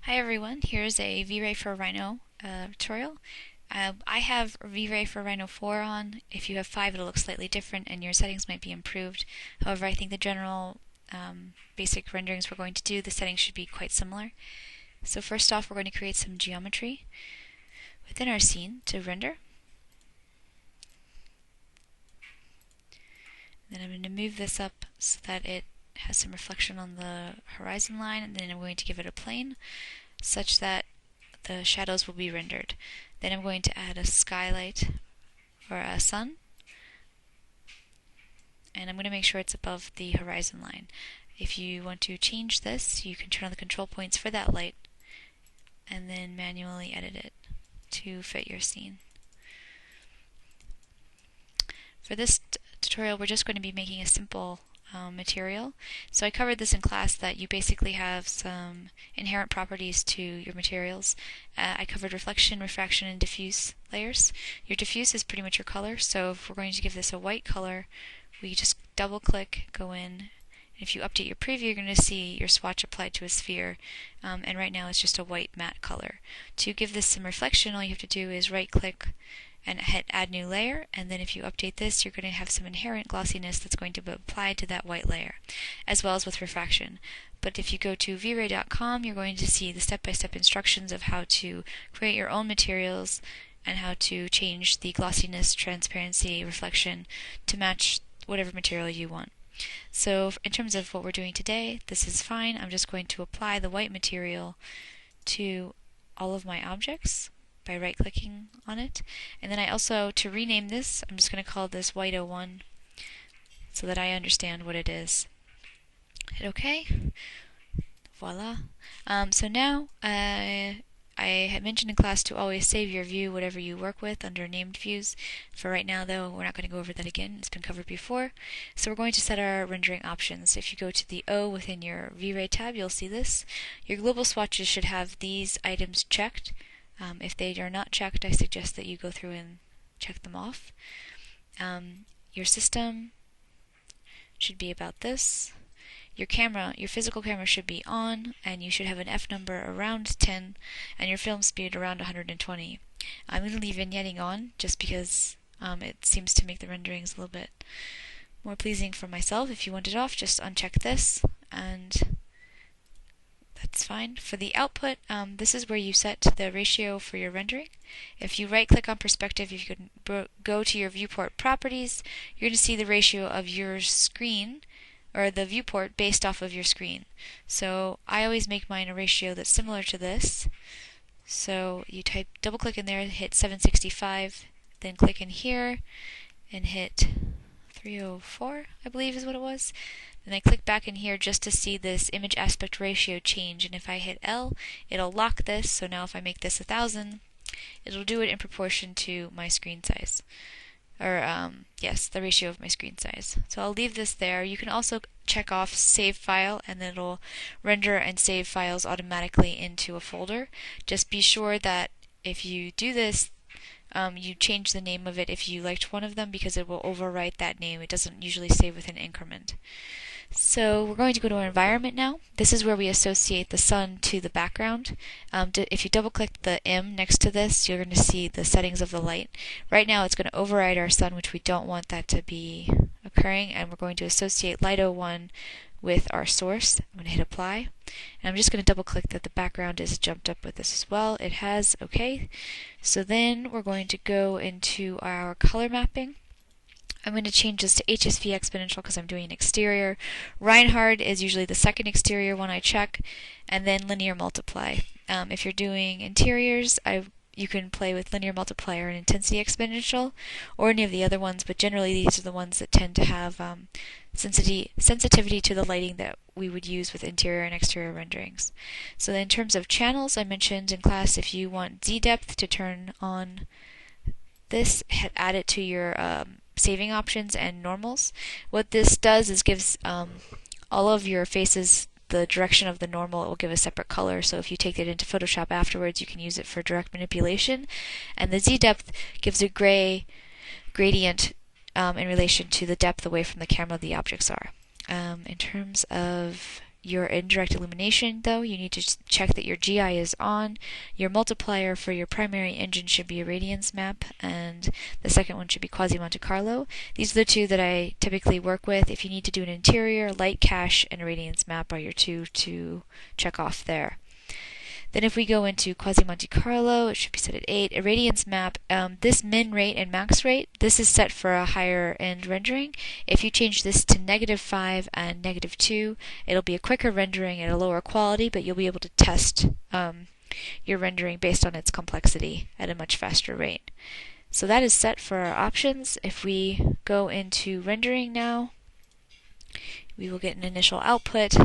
Hi everyone, here's a Vray for Rhino tutorial. I have Vray for Rhino 4 on. If you have 5 it'll look slightly different and your settings might be improved. However, I think the general basic renderings we're going to do, the settings should be quite similar. So first off, we're going to create some geometry within our scene to render. Then I'm going to move this up so that it has some reflection on the horizon line, and then I'm going to give it a plane such that the shadows will be rendered. Then I'm going to add a skylight or a sun, and I'm going to make sure it's above the horizon line. If you want to change this, you can turn on the control points for that light and then manually edit it to fit your scene. For this tutorial, we're just going to be making a simple material. So I covered this in class, that you basically have some inherent properties to your materials. I covered reflection, refraction, and diffuse layers. Your diffuse is pretty much your color, so if we're going to give this a white color, we just double click, go in, and if you update your preview, you're going to see your swatch applied to a sphere, and right now it's just a white matte color. To give this some reflection, all you have to do is right click and hit add new layer, and then if you update this, you're going to have some inherent glossiness that's going to be applied to that white layer, as well as with refraction. But if you go to vray.com, you're going to see the step-by-step instructions of how to create your own materials and how to change the glossiness, transparency, reflection to match whatever material you want. So in terms of what we're doing today, this is fine. I'm just going to apply the white material to all of my objects by right-clicking on it. And then I also, to rename this, I'm just going to call this White01 so that I understand what it is. Hit OK. Voila. So now, I had mentioned in class to always save your view, whatever you work with, under named views. For right now, though, we're not going to go over that again. It's been covered before. So we're going to set our rendering options. If you go to the O within your Vray tab, you'll see this. Your global swatches should have these items checked. If they are not checked, I suggest that you go through and check them off. Your system should be about this. Your camera, your physical camera should be on, and you should have an F number around 10, and your film speed around 120. I'm going to leave vignetting on, just because it seems to make the renderings a little bit more pleasing for myself. If you want it off, just uncheck this, and that's fine. For the output, this is where you set the ratio for your rendering. If you right-click on perspective, if you can go to your viewport properties, you're going to see the ratio of your screen, or the viewport based off of your screen. So I always make mine a ratio that's similar to this. So you double-click in there, hit 765, then click in here and hit 304, I believe is what it was. Then I click back in here just to see this image aspect ratio change, and if I hit L, it'll lock this. So now if I make this 1000, it'll do it in proportion to my screen size. Or, yes, the ratio of my screen size. So I'll leave this there. You can also check off Save File, and then it'll render and save files automatically into a folder. Just be sure that if you do this, you change the name of it if you liked one of them, because it will overwrite that name. It doesn't usually save with an increment. So we're going to go to our environment now. This is where we associate the sun to the background. If you double click the M next to this, you're going to see the settings of the light. Right now it's going to override our sun, which we don't want that to be occurring, and we're going to associate light 01 with our source. I'm going to hit apply, and I'm just going to double click that the background is jumped up with this as well. It has. Okay. So then we're going to go into our color mapping. I'm going to change this to HSV exponential because I'm doing an exterior. Reinhard is usually the second exterior one I check, and then linear multiply. If you're doing interiors, you can play with linear multiplier and intensity exponential, or any of the other ones, but generally these are the ones that tend to have sensitivity to the lighting that we would use with interior and exterior renderings. So then in terms of channels, I mentioned in class, if you want Z depth to turn on this, add it to your saving options and normals. What this does is gives all of your faces the direction of the normal. It will give a separate color, so if you take it into Photoshop afterwards, you can use it for direct manipulation. And the Z depth gives a gray gradient in relation to the depth away from the camera the objects are. In terms of your indirect illumination, though, you need to check that your GI is on. Your multiplier for your primary engine should be a radiance map, and the second one should be Quasi-Monte Carlo. These are the two that I typically work with. If you need to do an interior, light cache and a radiance map are your two to check off there. Then if we go into Quasi-Monte Carlo, it should be set at 8. A radiance map, this min rate and max rate, this is set for a higher end rendering. If you change this to -5 and -2, it'll be a quicker rendering at a lower quality, but you'll be able to test your rendering based on its complexity at a much faster rate. So that is set for our options. If we go into rendering now, we will get an initial output.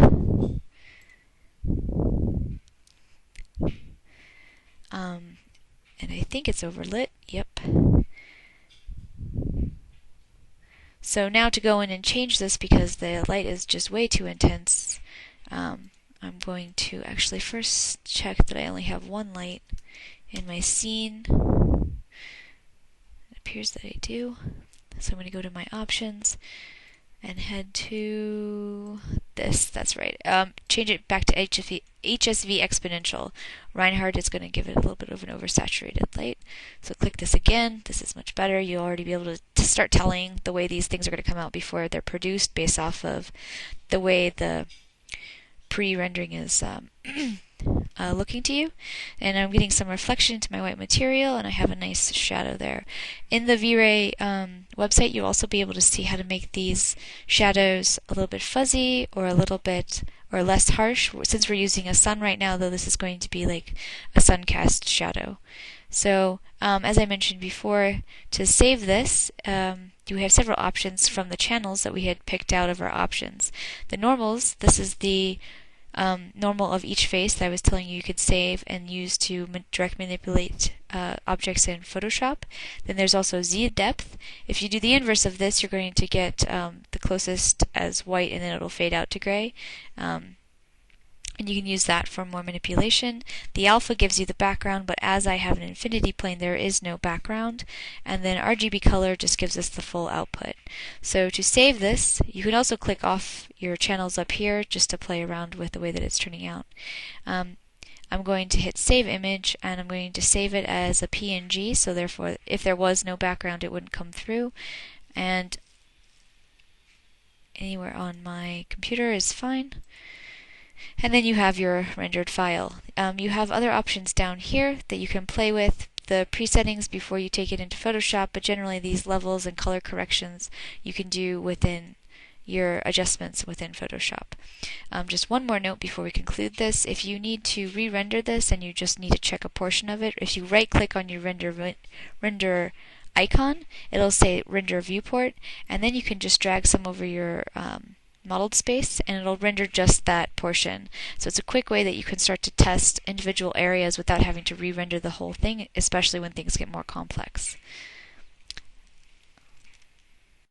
And I think it's overlit. Yep. So now to go in and change this, because the light is just way too intense, I'm going to actually first check that I only have one light in my scene. It appears that I do. So I'm going to go to my options and head to this. That's right. Change it back to HSV exponential. Reinhardt is going to give it a little bit of an oversaturated light. So click this again. This is much better. You'll already be able to start telling the way these things are going to come out before they're produced based off of the way the pre-rendering is looking to you. And I'm getting some reflection into my white material, and I have a nice shadow there. In the Vray website, you'll also be able to see how to make these shadows a little bit fuzzy or a little bit or less harsh. Since we're using a sun right now, though, this is going to be like a sun cast shadow. So as I mentioned before, to save this, you have several options from the channels that we had picked out of our options. The normals, this is the normal of each face that I was telling you could save and use to direct manipulate objects in Photoshop. Then there's also Z depth. If you do the inverse of this, you're going to get the closest as white, and then it'll fade out to gray. And you can use that for more manipulation. The alpha gives you the background, but as I have an infinity plane, there is no background. And then RGB color just gives us the full output. So to save this, you can also click off your channels up here just to play around with the way that it's turning out. I'm going to hit save image, and I'm going to save it as a PNG, so therefore if there was no background it wouldn't come through. And anywhere on my computer is fine. And then you have your rendered file. You have other options down here that you can play with, the presettings before you take it into Photoshop, but generally these levels and color corrections you can do within your adjustments within Photoshop. Just one more note before we conclude this. If you need to re-render this and you just need to check a portion of it, if you right-click on your render icon, it'll say render viewport, and then you can just drag some over your modeled space and it'll render just that portion. So it's a quick way that you can start to test individual areas without having to re-render the whole thing, especially when things get more complex.